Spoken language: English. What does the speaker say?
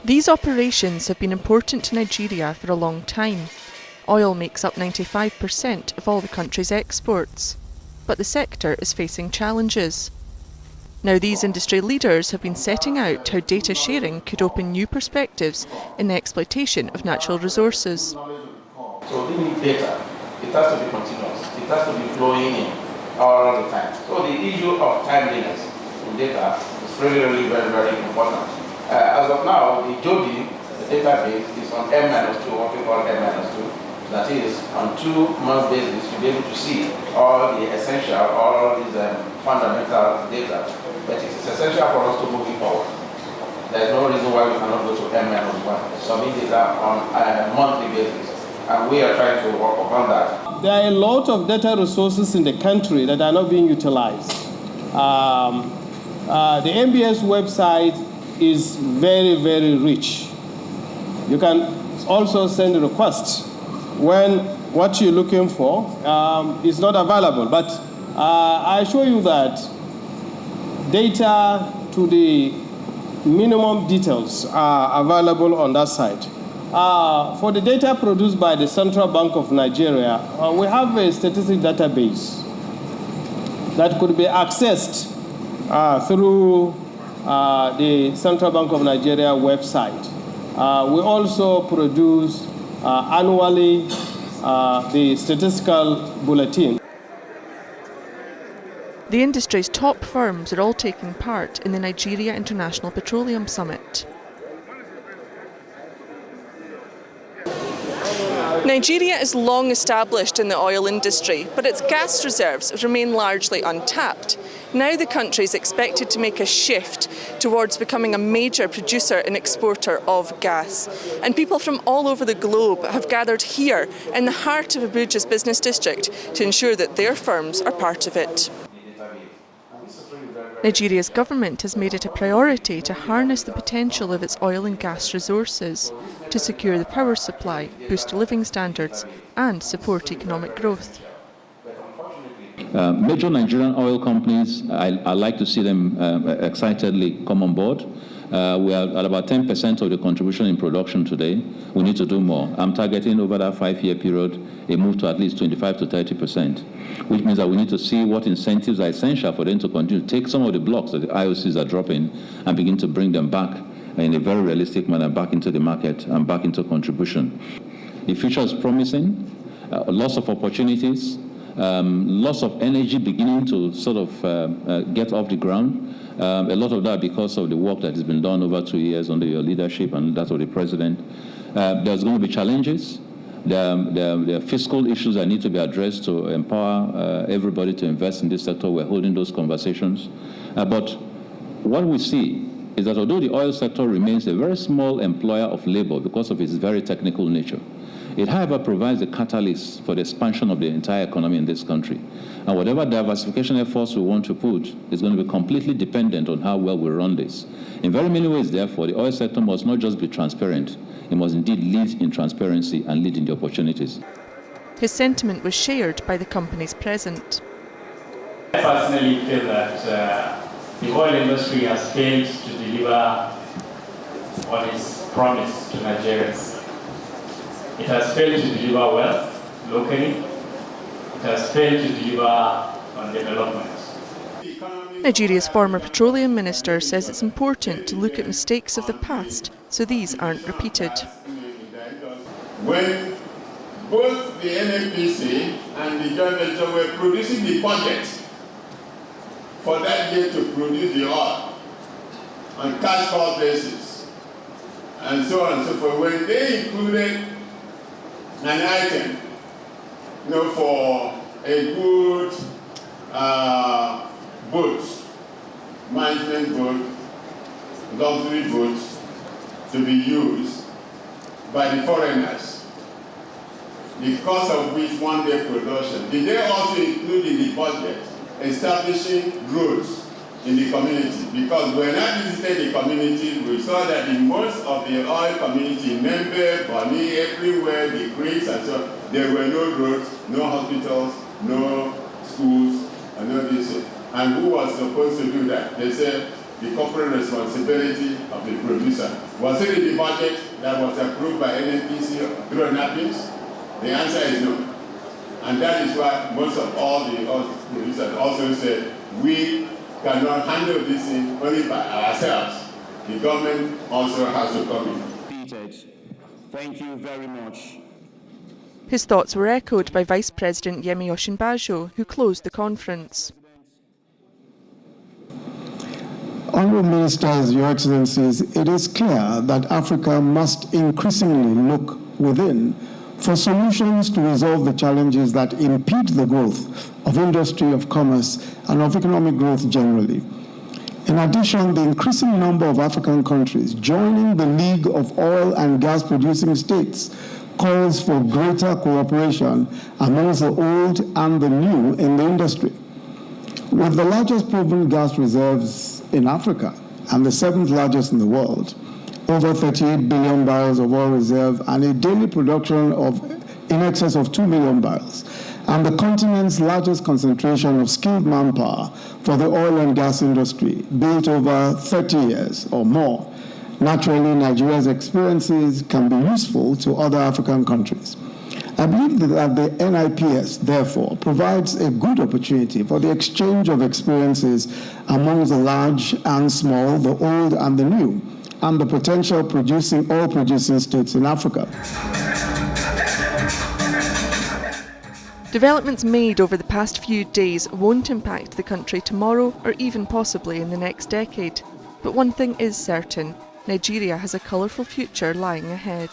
These operations have been important to Nigeria for a long time. Oil makes up 95% of all the country's exports. But the sector is facing challenges. Now, these industry leaders have been setting out how data sharing could open new perspectives in the exploitation of natural resources. So we need data. It has to be continuous. It has to be flowing in all the time. So the issue of timeliness in data is really very, very important. As of now, the JODI, the database, is on M-2, what we call M-2. That is, on 2-month basis, you'll be able to see all the essential, all these fundamental data. But it's essential for us to move forward. There's no reason why we cannot go to M-1, submit data on a monthly basis. And we are trying to work upon that. There are a lot of data resources in the country that are not being utilized. The MBS website is very, very rich. You can also send requests when what you're looking for is not available. But I assure you that data to the minimum details are available on that site. For the data produced by the Central Bank of Nigeria, we have a statistic database that could be accessed through the Central Bank of Nigeria website. We also produce annually the statistical bulletin. The industry's top firms are all taking part in the Nigeria International Petroleum Summit. Nigeria is long established in the oil industry, but its gas reserves remain largely untapped. Now the country is expected to make a shift towards becoming a major producer and exporter of gas. And people from all over the globe have gathered here in the heart of Abuja's business district to ensure that their firms are part of it. Nigeria's government has made it a priority to harness the potential of its oil and gas resources to secure the power supply, boost living standards and support economic growth. Major Nigerian oil companies, I like to see them excitedly come on board. We are at about 10% of the contribution in production today. We need to do more. I'm targeting over that 5-year period a move to at least 25 to 30%, which means that we need to see what incentives are essential for them to continue to take some of the blocks that the IOCs are dropping and begin to bring them back in a very realistic manner back into the market and back into contribution. The future is promising, lots of opportunities, lots of energy beginning to sort of get off the ground. A lot of that because of the work that has been done over 2 years under your leadership and that of the president. There's going to be challenges. There are fiscal issues that need to be addressed to empower everybody to invest in this sector. We're holding those conversations. But what we see is that although the oil sector remains a very small employer of labor because of its very technical nature, it, however, provides a catalyst for the expansion of the entire economy in this country. And whatever diversification efforts we want to put is going to be completely dependent on how well we run this. In very many ways, therefore, the oil sector must not just be transparent, it must indeed lead in transparency and lead in the opportunities. His sentiment was shared by the companies present. I personally feel that the oil industry has failed to deliver on its promise to Nigerians. It has failed to deliver wealth locally. It has failed to deliver on development. Nigeria's former petroleum minister says it's important to look at mistakes of the past so these aren't repeated. When both the NNPC and the joint venture were producing the budget for that year to produce the oil on cash cow basis and so on and so forth, when they included an item, for a good boat, management boat, luxury boat to be used by the foreigners, the cost of which 1 day production. Did they also include in the budget establishing roads in the community? Because when I visited the community, we saw that in most of the oil community, Membe, Boni, everywhere, the creeks and so on, there were no roads, no hospitals, no schools, and no this. And who was supposed to do that? They said the corporate responsibility of of the producer. Was it in the budget that was approved by NNPC through NAPIS? The answer is no. And that is why most of all the producers also said, we cannot handle this thing only by ourselves. The government also has to come in. Thank you very much. His thoughts were echoed by Vice President Yemi Osinbajo, who closed the conference. Honourable Ministers, Your Excellencies, it is clear that Africa must increasingly look within for solutions to resolve the challenges that impede the growth of industry, of commerce, and of economic growth generally. In addition, the increasing number of African countries joining the League of Oil and Gas Producing States calls for greater cooperation amongst the old and the new in the industry. With the largest proven gas reserves in Africa and the 7th largest in the world, over 38 billion barrels of oil reserve and a daily production of in excess of 2 million barrels, and the continent's largest concentration of skilled manpower for the oil and gas industry, built over 30 years or more. Naturally, Nigeria's experiences can be useful to other African countries. I believe that the NIPS, therefore, provides a good opportunity for the exchange of experiences among the large and small, the old and the new, and the potential oil-producing states in Africa. Developments made over the past few days won't impact the country tomorrow or even possibly in the next decade. But one thing is certain, Nigeria has a colourful future lying ahead.